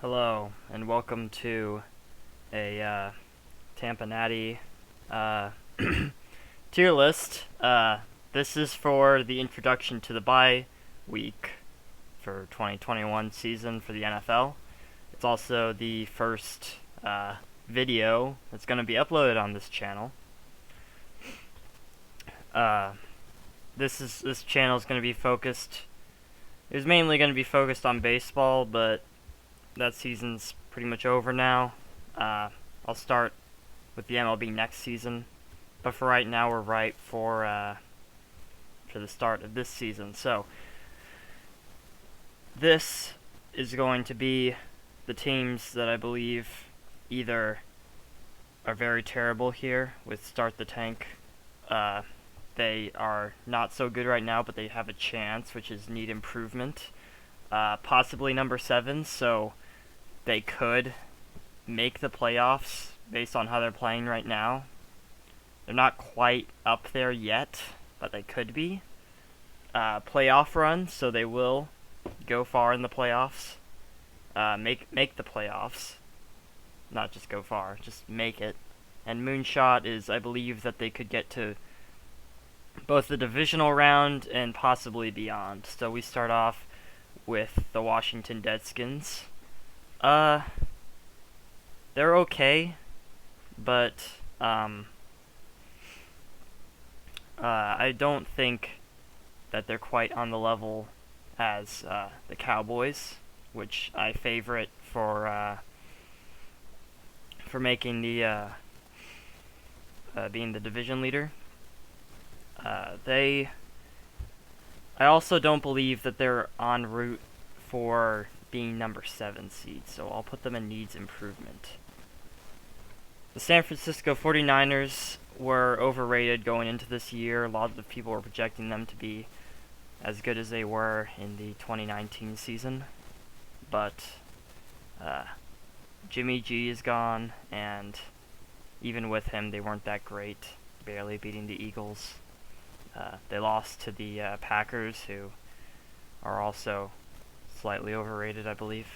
Hello, and welcome to a Tampannati tier list. This is for the introduction to the bye week for 2021 season for the NFL. It's also the first video that's going to be uploaded on this channel. This channel is going to be focused. It was mainly going to be focused on baseball, but that season's pretty much over now. I'll start with the MLB next season, but for right now, we're right for the start of this season. So this is going to be the teams that I believe either are very terrible here with Start the Tank. They are not so good right now, but they have a chance, which is need improvement. Possibly number 7, so they could make the playoffs based on how they're playing right now. They're not quite up there yet, but they could be. Playoff run, so they will go far in the playoffs. Make the playoffs. Not just go far, just make it. And moonshot is, I believe, that they could get to both the divisional round and possibly beyond. So we start off with the Washington Redskins. They're okay, but I don't think that they're quite on the level as the Cowboys, which I favorite for making the being the division leader. I also don't believe that they're en route for being number 7 seed, so I'll put them in needs improvement. The San Francisco 49ers were overrated going into this year. A lot of people were projecting them to be as good as they were in the 2019 season, but Jimmy G is gone, and even with him, they weren't that great, barely beating the Eagles. They lost to the Packers, who are also slightly overrated, I believe.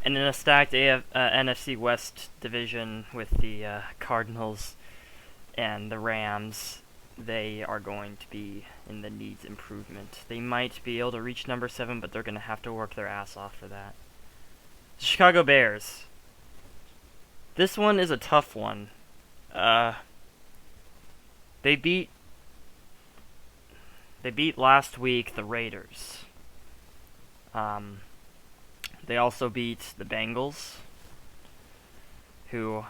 And in a stacked NFC West division with the Cardinals and the Rams, they are going to be in the needs improvement. They might be able to reach number 7, but they're going to have to work their ass off for that. The Chicago Bears. This one is a tough one. They beat last week the Raiders. They also beat the Bengals, who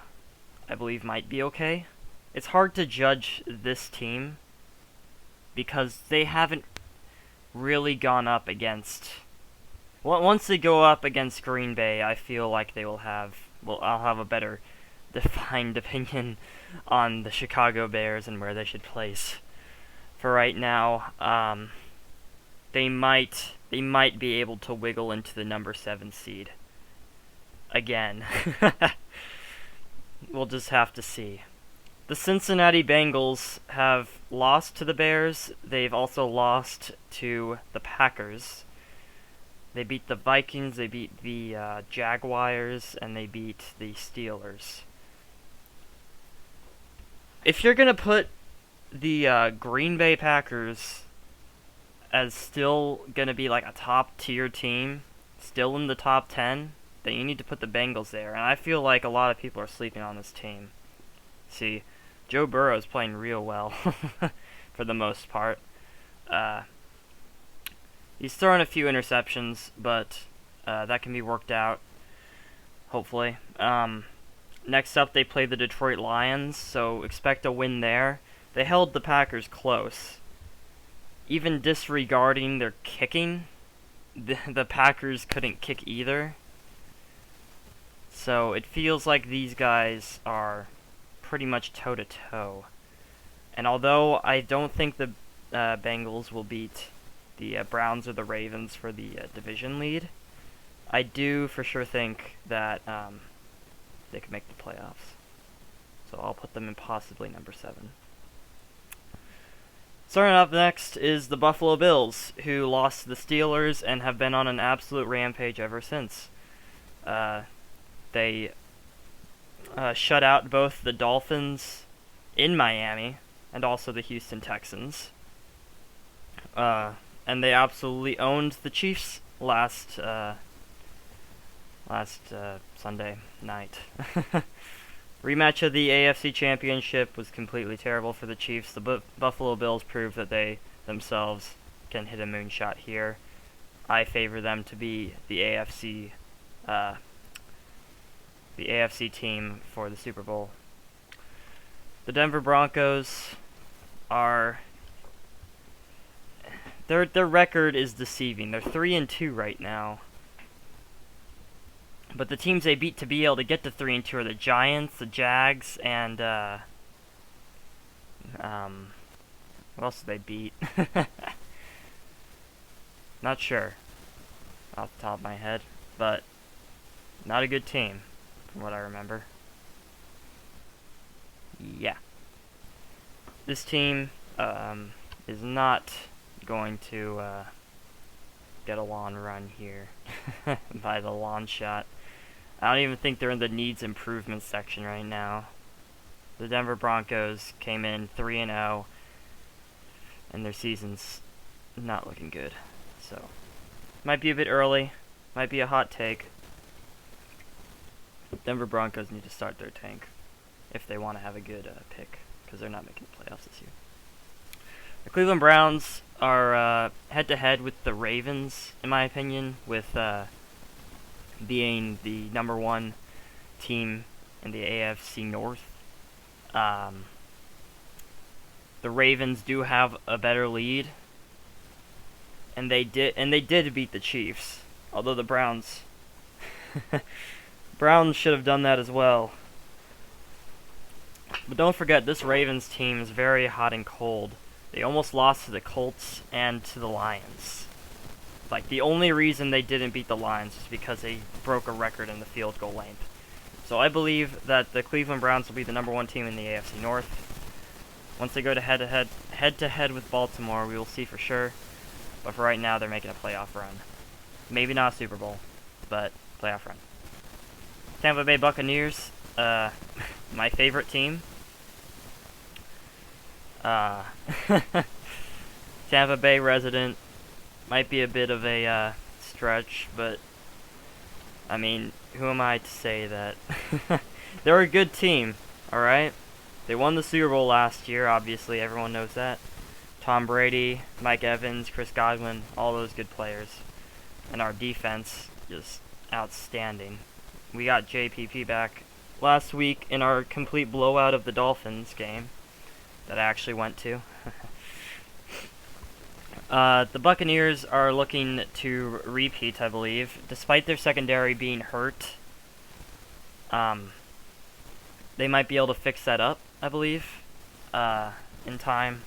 I believe might be okay. It's hard to judge this team because they haven't really gone up against. Well, once they go up against Green Bay, I feel like they will have. Well, I'll have a better defined opinion on the Chicago Bears and where they should place. For right now, they might be able to wiggle into the number 7 seed again. We'll just have to see. The Cincinnati Bengals have lost to the Bears. They've also lost to the Packers. They beat the Vikings, they beat the Jaguars, and they beat the Steelers. If you're going to put the Green Bay Packers as still going to be like a top tier team, still in the top 10, then you need to put the Bengals there. And I feel like a lot of people are sleeping on this team. See, Joe Burrow is playing real well for the most part. He's thrown a few interceptions, but that can be worked out, hopefully. Next up, they play the Detroit Lions, so expect a win there. They held the Packers close. Even disregarding their kicking, the Packers couldn't kick either. So it feels like these guys are pretty much toe-to-toe. And although I don't think the Bengals will beat the Browns or the Ravens for the division lead, I do for sure think that they could make the playoffs. So I'll put them in possibly number 7. Starting up next is the Buffalo Bills, who lost to the Steelers and have been on an absolute rampage ever since. They shut out both the Dolphins in Miami and also the Houston Texans. And they absolutely owned the Chiefs last Sunday night. Rematch of the AFC Championship was completely terrible for the Chiefs. The Buffalo Bills proved that they themselves can hit a moonshot here. I favor them to be the AFC team for the Super Bowl. The Denver Broncos are their record is deceiving. They're 3-2 right now. But the teams they beat to be able to get to 3-2 are the Giants, the Jags, and what else did they beat? Not sure off the top of my head, but not a good team from what I remember. Yeah. This team is not going to get a lawn run here by the lawn shot. I don't even think they're in the needs improvement section right now. The Denver Broncos came in 3-0, and their season's not looking good. So, might be a bit early, might be a hot take. Denver Broncos need to start their tank if they want to have a good pick, because they're not making the playoffs this year. The Cleveland Browns are head-to-head with the Ravens, in my opinion, with being the number one team in the AFC North. The Ravens do have a better lead, and they did beat the Chiefs. Although the Browns should have done that as well. But don't forget, this Ravens team is very hot and cold. They almost lost to the Colts and to the Lions. Like, the only reason they didn't beat the Lions is because they broke a record in the field goal length. So I believe that the Cleveland Browns will be the number one team in the AFC North. Once they go to head-to-head with Baltimore, we will see for sure. But for right now, they're making a playoff run. Maybe not a Super Bowl, but playoff run. Tampa Bay Buccaneers, my favorite team. Tampa Bay resident. Might be a bit of a stretch, but I mean, who am I to say that? They're a good team, alright? They won the Super Bowl last year, obviously, everyone knows that. Tom Brady, Mike Evans, Chris Godwin, all those good players. And our defense, just outstanding. We got JPP back last week in our complete blowout of the Dolphins game that I actually went to. The Buccaneers are looking to repeat, I believe. Despite their secondary being hurt, they might be able to fix that up, I believe, in time.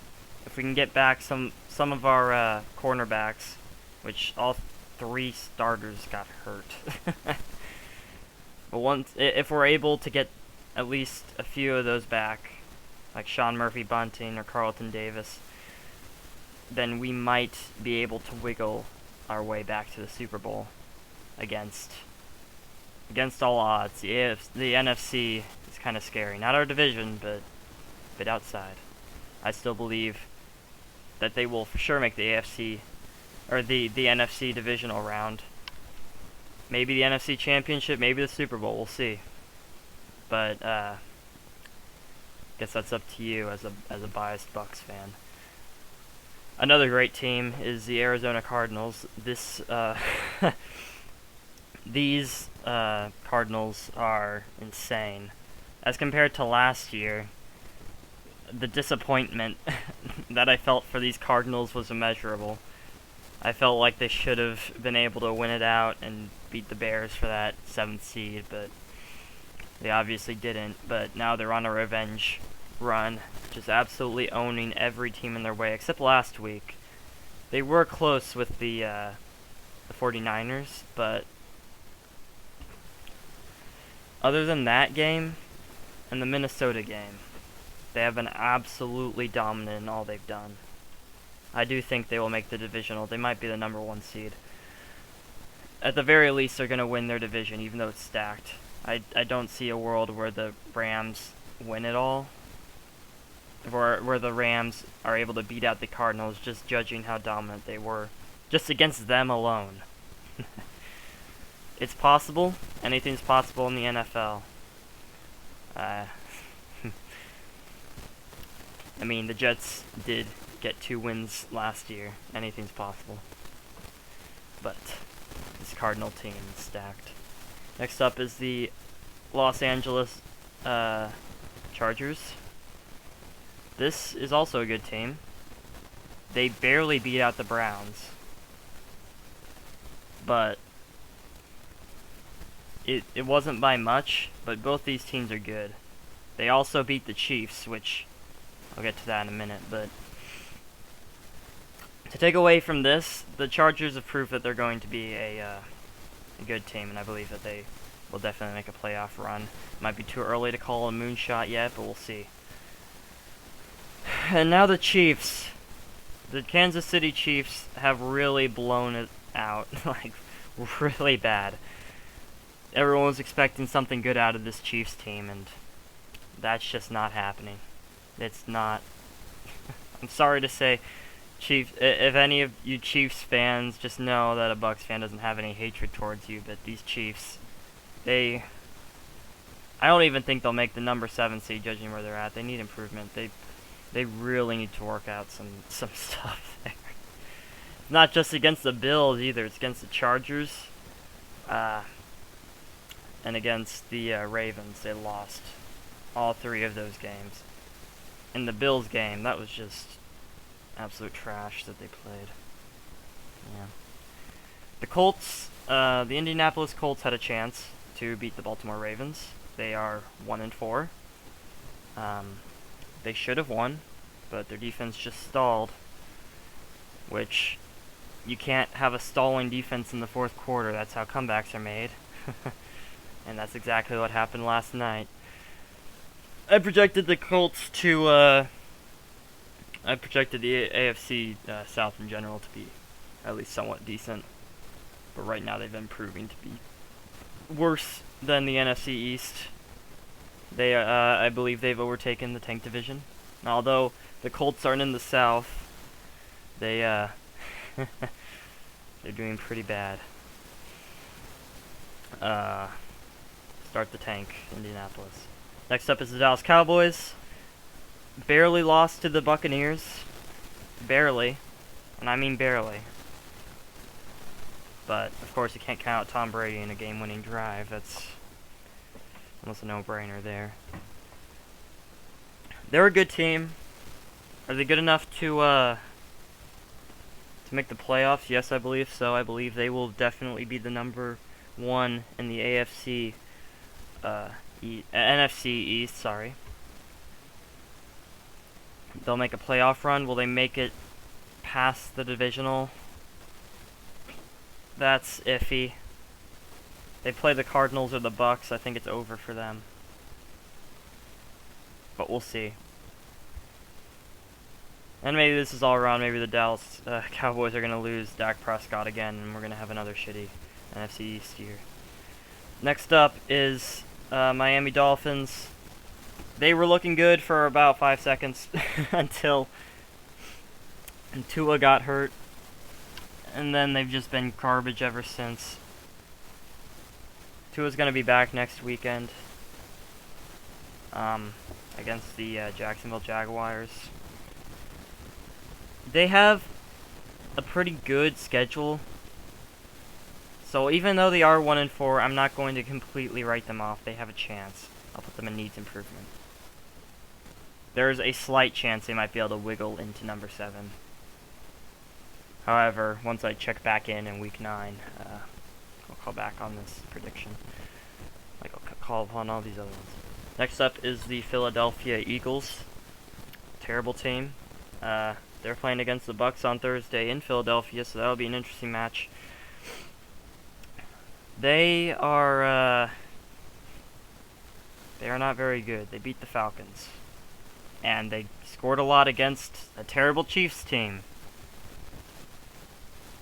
If we can get back some of our cornerbacks, which all three starters got hurt. But if we're able to get at least a few of those back, like Sean Murphy-Bunting or Carlton Davis, then we might be able to wiggle our way back to the Super Bowl against all odds. The NFC is kind of scary. Not our division, but a bit outside. I still believe that they will for sure make the AFC, or the NFC divisional round. Maybe the NFC Championship, maybe the Super Bowl, we'll see. But, guess that's up to you as a biased Bucs fan. Another great team is the Arizona Cardinals. These Cardinals are insane. As compared to last year, the disappointment that I felt for these Cardinals was immeasurable. I felt like they should have been able to win it out and beat the Bears for that 7th seed, but they obviously didn't. But now they're on a revenge run, just absolutely owning every team in their way, except last week. They were close with the 49ers, but other than that game and the Minnesota game, they have been absolutely dominant in all they've done. I do think they will make the divisional. They might be the number 1 seed. At the very least, they're going to win their division, even though it's stacked. I don't see a world where the Rams win it all. Where the Rams are able to beat out the Cardinals, just judging how dominant they were. Just against them alone. It's possible. Anything's possible in the NFL. I mean, the Jets did get 2 wins last year. Anything's possible. But this Cardinal team is stacked. Next up is the Los Angeles Chargers. This is also a good team. They barely beat out the Browns. But it wasn't by much, but both these teams are good. They also beat the Chiefs, which I'll get to that in a minute, but to take away from this, the Chargers have proved that they're going to be a good team, and I believe that they will definitely make a playoff run. Might be too early to call a moonshot yet, but we'll see. And now the Chiefs. The Kansas City Chiefs have really blown it out, like, really bad. Everyone was expecting something good out of this Chiefs team, and that's just not happening. It's not. I'm sorry to say, Chiefs, if any of you Chiefs fans, just know that a Bucs fan doesn't have any hatred towards you, but these Chiefs, I don't even think they'll make the number 7 seed, judging where they're at. They need improvement. They really need to work out some stuff there. Not just against the Bills either. It's against the Chargers, and against the Ravens. They lost all 3 of those games. In the Bills game, that was just absolute trash that they played. Yeah. The Colts, the Indianapolis Colts had a chance to beat the Baltimore Ravens. They are 1-4. They should have won, but their defense just stalled, which you can't have a stalling defense in the 4th quarter. That's how comebacks are made. And that's exactly what happened last night. I projected the Colts to, I projected the AFC South in general to be at least somewhat decent, but right now they've been proving to be worse than the NFC East. They, I believe they've overtaken the tank division. Although the Colts aren't in the South, they're doing pretty bad. Start the tank, Indianapolis. Next up is the Dallas Cowboys. Barely lost to the Buccaneers. Barely. And I mean barely. But, of course, you can't count Tom Brady in a game-winning drive. That's almost a no-brainer there. They're a good team. Are they good enough to make the playoffs? Yes, I believe so. I believe they will definitely be the number 1 in the NFC East, sorry. They'll make a playoff run. Will they make it past the divisional? That's iffy. They play the Cardinals or the Bucs. I think it's over for them. But we'll see. And maybe this is all around. Maybe the Dallas Cowboys are going to lose Dak Prescott again, and we're going to have another shitty NFC East year. Next up is Miami Dolphins. They were looking good for about 5 seconds until Tua got hurt. And then they've just been garbage ever since. Tua's going to be back next weekend against the Jacksonville Jaguars. They have a pretty good schedule. So even though they are 1-4, I'm not going to completely write them off. They have a chance. I'll put them in needs improvement. There's a slight chance they might be able to wiggle into number 7. However, once I check back in week 9, I'll call back on this prediction. Like I'll call upon all these other ones. Next up is the Philadelphia Eagles. Terrible team. They're playing against the Bucs on Thursday in Philadelphia, so that'll be an interesting match. They are not very good. They beat the Falcons. And they scored a lot against a terrible Chiefs team.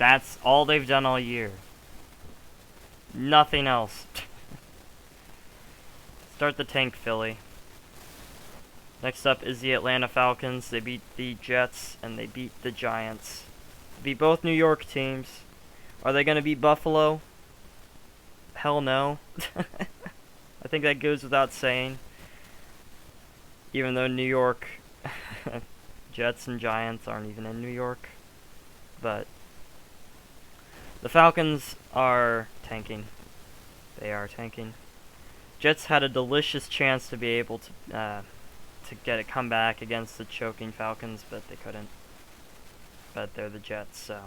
That's all they've done all year. Nothing else. Start the tank, Philly. Next up is the Atlanta Falcons. They beat the Jets and they beat the Giants. They beat both New York teams. Are they going to beat Buffalo? Hell no. I think that goes without saying. Even though New York Jets and Giants aren't even in New York. But the Falcons are tanking. They are tanking. Jets had a delicious chance to be able to get a comeback against the choking Falcons, but they couldn't. But they're the Jets, so.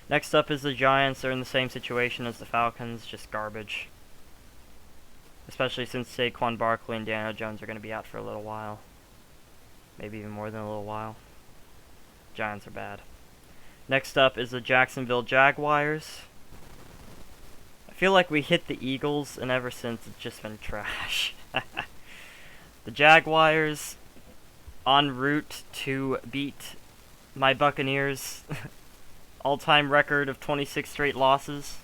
Next up is the Giants. They're in the same situation as the Falcons, just garbage. Especially since Saquon Barkley and Daniel Jones are going to be out for a little while. Maybe even more than a little while. Giants are bad. Next up is the Jacksonville Jaguars. I feel like we hit the Eagles, and ever since it's just been trash. The Jaguars en route to beat my Buccaneers. All-time record of 26 straight losses.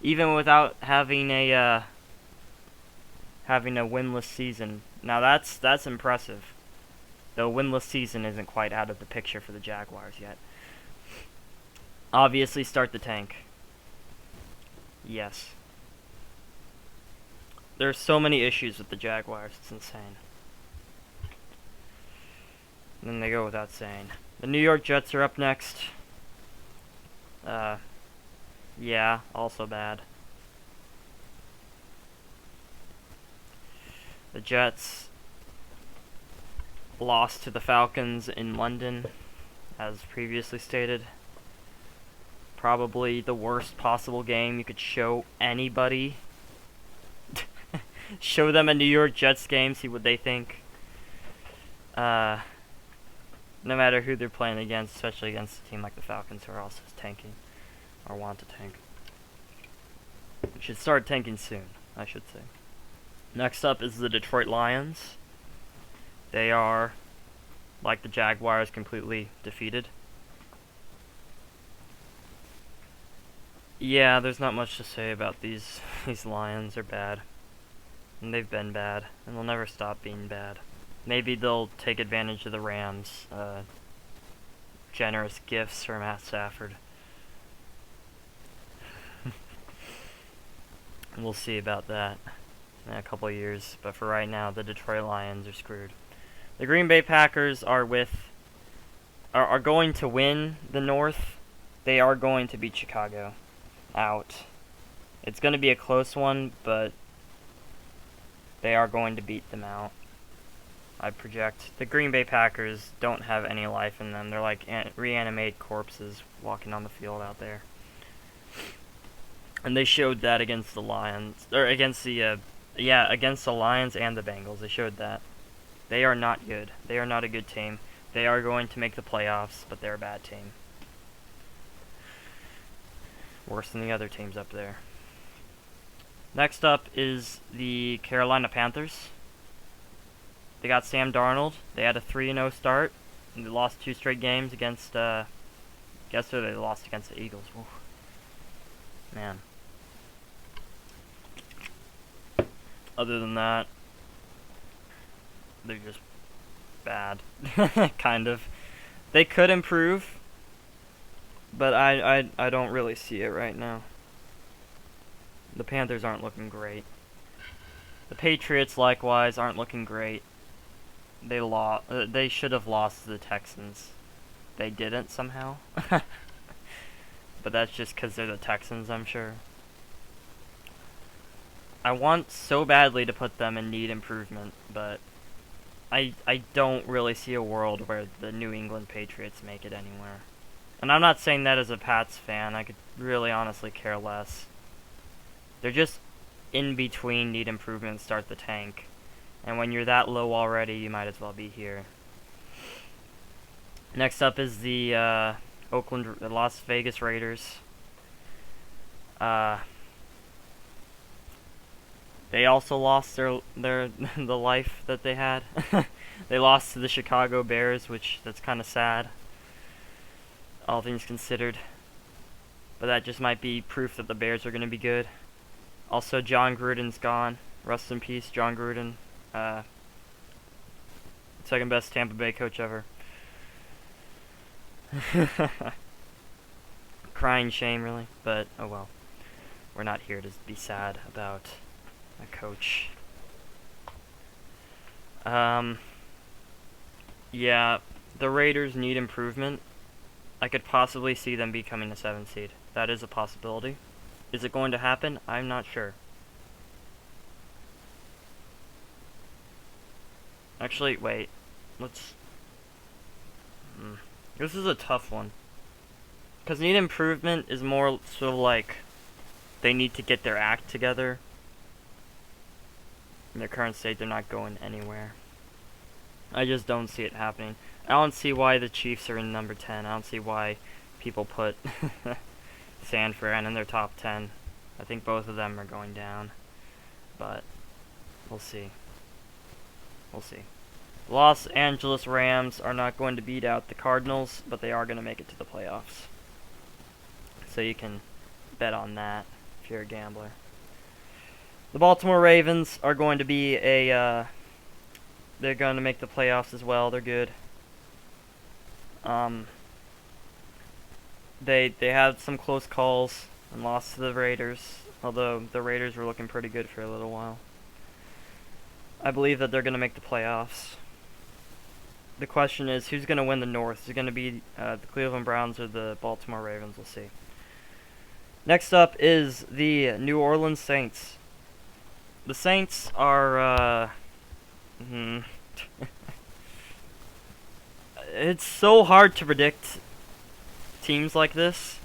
Even without having a winless season. Now that's impressive. Though a winless season isn't quite out of the picture for the Jaguars yet. Obviously start the tank. Yes. There's so many issues with the Jaguars, it's insane. And then they go without saying. The New York Jets are up next. Yeah, also bad. The Jets lost to the Falcons in London, as previously stated. Probably the worst possible game you could show anybody. Show them a New York Jets game, see what they think. No matter who they're playing against, especially against a team like the Falcons, who are also tanking, or want to tank. We should start tanking soon, I should say. Next up is the Detroit Lions. They are, like the Jaguars, completely defeated. Yeah, there's not much to say about these Lions. Are bad. And they've been bad, and they'll never stop being bad. Maybe they'll take advantage of the Rams' generous gifts for Matt Stafford. We'll see about that in a couple of years, but for right now, the Detroit Lions are screwed. The Green Bay Packers are going to win the North. They are going to beat Chicago out. It's going to be a close one, but they are going to beat them out, I project. The Green Bay Packers don't have any life in them. They're like reanimated corpses walking on the field out there. And they showed that against the Lions, or against the Lions and the Bengals. They showed that. They are not good. They are not a good team. They are going to make the playoffs, but they're a bad team. Worse than the other teams up there. Next up is the Carolina Panthers. They got Sam Darnold. They had a 3-0 start. And they lost 2 straight games against, guess who they lost against the Eagles. Ooh. Man. Other than that, they're just bad. Kind of. They could improve, but I don't really see it right now. The Panthers aren't looking great. The Patriots, likewise, aren't looking great. They should have lost to the Texans. They didn't somehow. But that's just because they're the Texans, I'm sure. I want so badly to put them in need improvement, but I don't really see a world where the New England Patriots make it anywhere. And I'm not saying that as a Pats fan. I could really honestly care less. They're just in between need improvement, start the tank. And when you're that low already, you might as well be here. Next up is the Las Vegas Raiders. They also lost the life that they had. They lost to the Chicago Bears, that's kind of sad. all things considered. But that just might be proof that the Bears are going to be good. Also, John Gruden's gone. Rest in peace, John Gruden. Second best Tampa Bay coach ever. Crying shame, really. But, oh well. We're not here to be sad about a coach. Yeah, the Raiders need improvement. I could possibly see them becoming a 7 seed. That is a possibility. Is it going to happen? I'm not sure. Actually, wait. Let's... This is a tough one. Because need improvement is more sort of like they need to get their act together. In their current state, they're not going anywhere. I just don't see it happening. I don't see why the Chiefs are in number 10. I don't see why people put San Fran in their top 10. I think both of them are going down. But we'll see. We'll see. Los Angeles Rams are not going to beat out the Cardinals, but they are going to make it to the playoffs. So you can bet on that if you're a gambler. The Baltimore Ravens are going to be they're going to make the playoffs as well. They're good. They had some close calls and lost to the Raiders, although the Raiders were looking pretty good for a little while. I believe that they're going to make the playoffs. The question is, who's going to win the North? Is it going to be the Cleveland Browns or the Baltimore Ravens? We'll see. Next up is the New Orleans Saints. The Saints are... It's so hard to predict teams like this.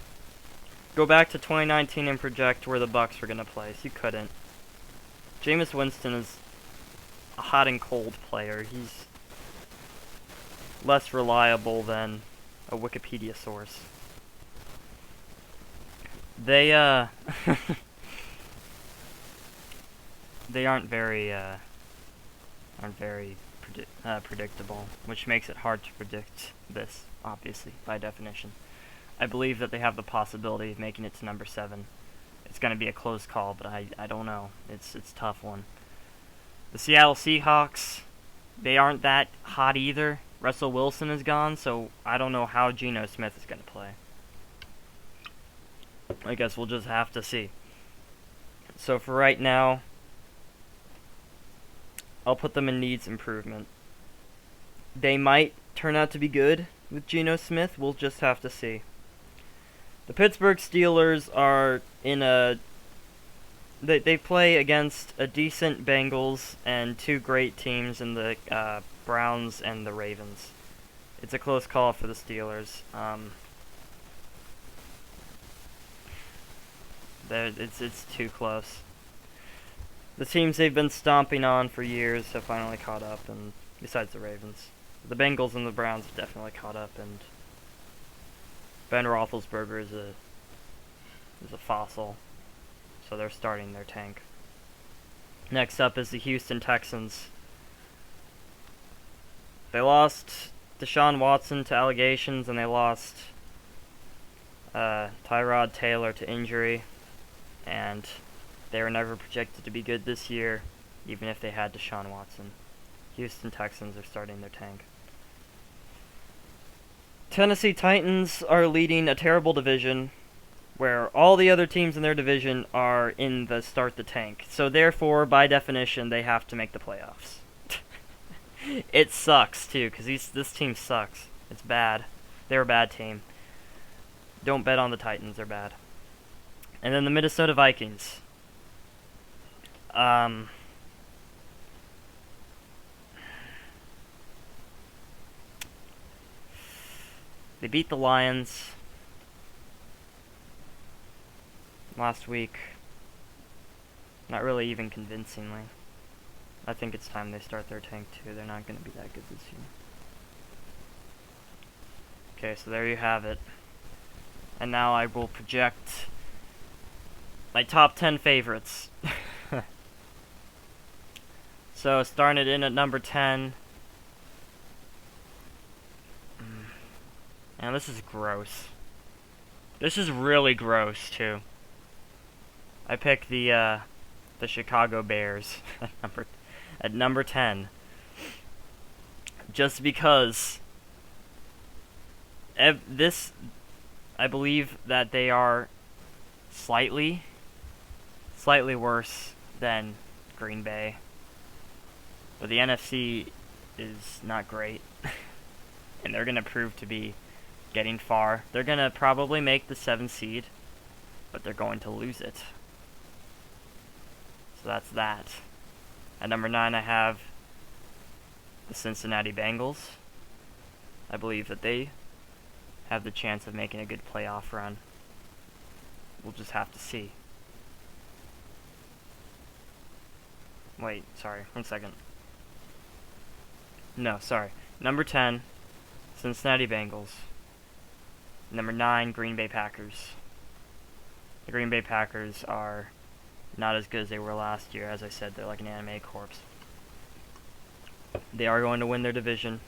Go back to 2019 and project where the Bucs were going to place. You couldn't. Jameis Winston is a hot and cold player. He's less reliable than a Wikipedia source. They they aren't very predictable, which makes it hard to predict this, obviously, by definition. I believe that they have the possibility of making it to number 7. It's going to be a close call, but I don't know. It's a tough one. The Seattle Seahawks, they aren't that hot either. Russell Wilson is gone, so I don't know how Geno Smith is going to play. I guess we'll just have to see. So for right now, I'll put them in needs improvement. They might turn out to be good with Geno Smith. We'll just have to see. The Pittsburgh Steelers are in a... They play against a decent Bengals and two great teams in the Browns and the Ravens. It's a close call for the Steelers. It's too close. The teams they've been stomping on for years have finally caught up, and besides the Ravens. The Bengals and the Browns have definitely caught up, and Ben Roethlisberger is a fossil, so they're starting their tank. Next up is the Houston Texans. They lost Deshaun Watson to allegations, and they lost Tyrod Taylor to injury, and they were never projected to be good this year, even if they had Deshaun Watson. Houston Texans are starting their tank. Tennessee Titans are leading a terrible division where all the other teams in their division are in the start the tank. So therefore, by definition, they have to make the playoffs. It sucks, too, because this team sucks. It's bad. They're a bad team. Don't bet on the Titans, they're bad. And then the Minnesota Vikings. They beat the Lions last week. Not really even convincingly. I think it's time they start their tank too. They're not going to be that good this year. Okay, so there you have it. And now I will project my top 10 favorites. So, starting it in at number 10. And this is gross. This is really gross, too. I picked the Chicago Bears at number 10. Just because I believe that they are slightly worse than Green Bay. But the NFC is not great. And they're going to prove to be getting far. They're going to probably make the 7th seed, but they're going to lose it. So that's that. At number 9, I have the Cincinnati Bengals. I believe that they have the chance of making a good playoff run. We'll just have to see. Wait, sorry, 1 second. No, sorry. Number 10, Cincinnati Bengals. Number 9, Green Bay Packers. The Green Bay Packers are not as good as they were last year. As I said, they're like an anime corpse. They are going to win their division,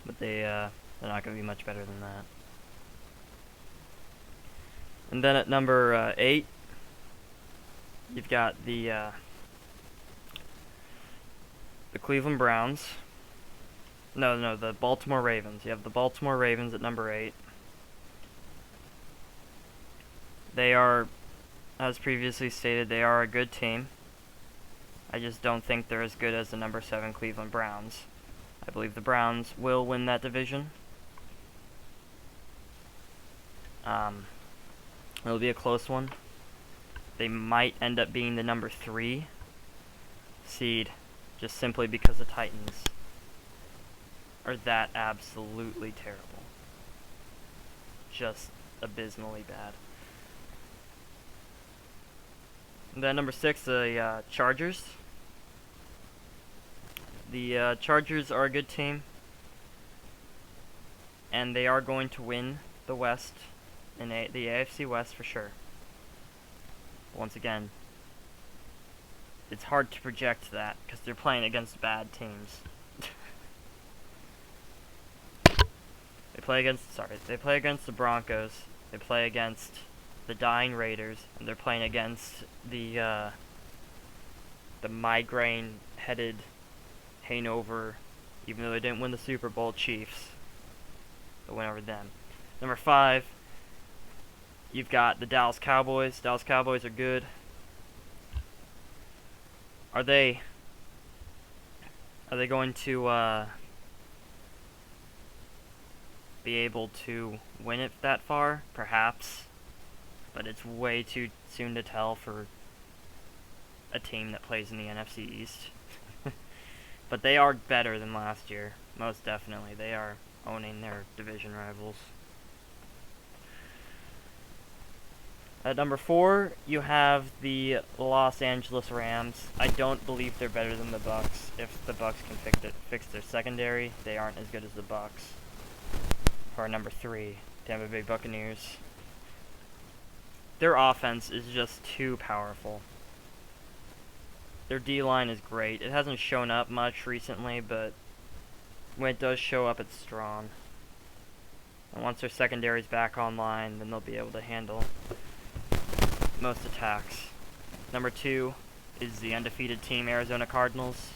but they're not going to be much better than that. And then at number 8, you've got the Cleveland Browns. No, the Baltimore Ravens. You have the Baltimore Ravens at number 8. They are, as previously stated, they are a good team. I just don't think they're as good as the number 7 Cleveland Browns. I believe the Browns will win that division. It'll be a close one. They might end up being the number 3 seed, just simply because the Titans are that absolutely terrible. Just abysmally bad. And then number 6, the Chargers. The Chargers are a good team, and they are going to win the West, in the AFC West for sure. Once again, it's hard to project that because they're playing against bad teams. They play against the Broncos. They play against the dying Raiders, and they're playing against the migraine-headed hangover, even though they didn't win the Super Bowl, Chiefs. They'll win over them. Number 5, you've got the Dallas Cowboys. Dallas Cowboys are good. Are they going to be able to win it that far? Perhaps. But it's way too soon to tell for a team that plays in the NFC East. But they are better than last year. Most definitely. They are owning their division rivals. At number 4, you have the Los Angeles Rams. I don't believe they're better than the Bucks. If the Bucks can fix their secondary, they aren't as good as the Bucks. For number 3, Tampa Bay Buccaneers. Their offense is just too powerful. Their D-line is great. It hasn't shown up much recently, but when it does show up, it's strong. And once their secondary's back online, then they'll be able to handle most attacks. Number 2 is the undefeated team, Arizona Cardinals.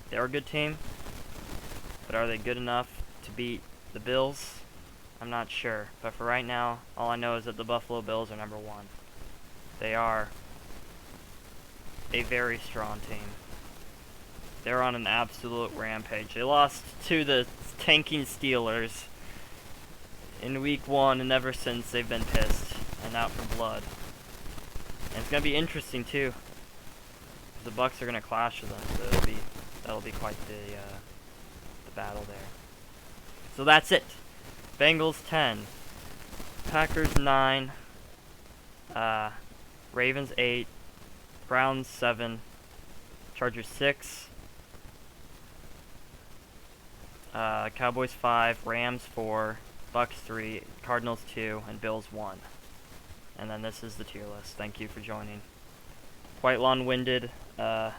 They're a good team, but are they good enough to beat the Bills? I'm not sure, but for right now, all I know is that the Buffalo Bills are number 1. They are a very strong team. They're on an absolute rampage. They lost to the tanking Steelers in week 1, and ever since they've been pissed and out for blood. And it's gonna be interesting too. The Bucks are gonna clash with them, so that'll be quite the battle there. So that's it. Bengals 10, Packers 9, Ravens 8, Browns 7, Chargers 6, Cowboys 5, Rams 4, Bucks 3, Cardinals 2, and Bills 1. And then this is the tier list. Thank you for joining. Quite long-winded. No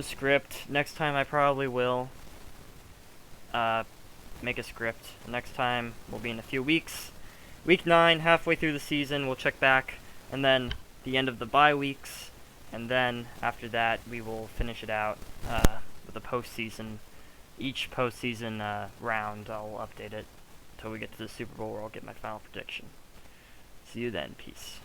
script. Next time I probably will. make a script. Next time will be in a few weeks. Week 9, halfway through the season, we'll check back, and then the end of the bye weeks, and then after that we will finish it out with the postseason. Each postseason round, I'll update it until we get to the Super Bowl, where I'll get my final prediction. See you then. Peace.